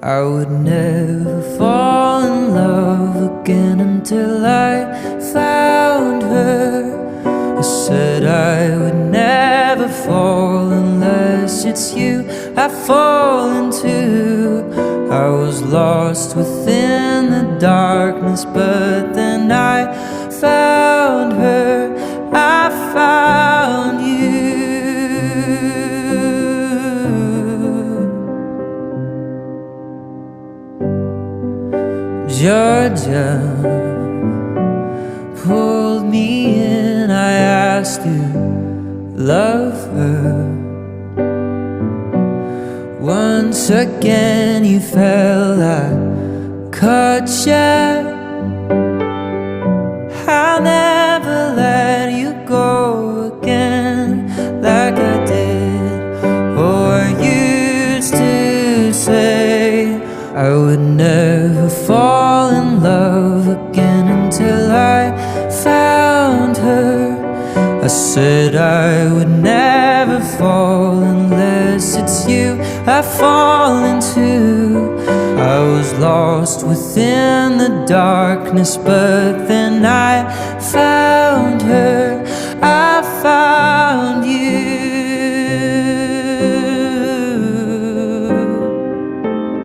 I would never fall in love again until I found her. I said I would never fall unless it's you I fall into. I was lost within the darkness, but then I found her, I found you. Georgia pulled me in, I asked to love her. Once again you fell, I caught ya. I'll never let you go again like I did. Oh, I used to say I would never fall in love again until I found her. I said I would never fall unless it's you I fall into. I was lost within the darkness, but then I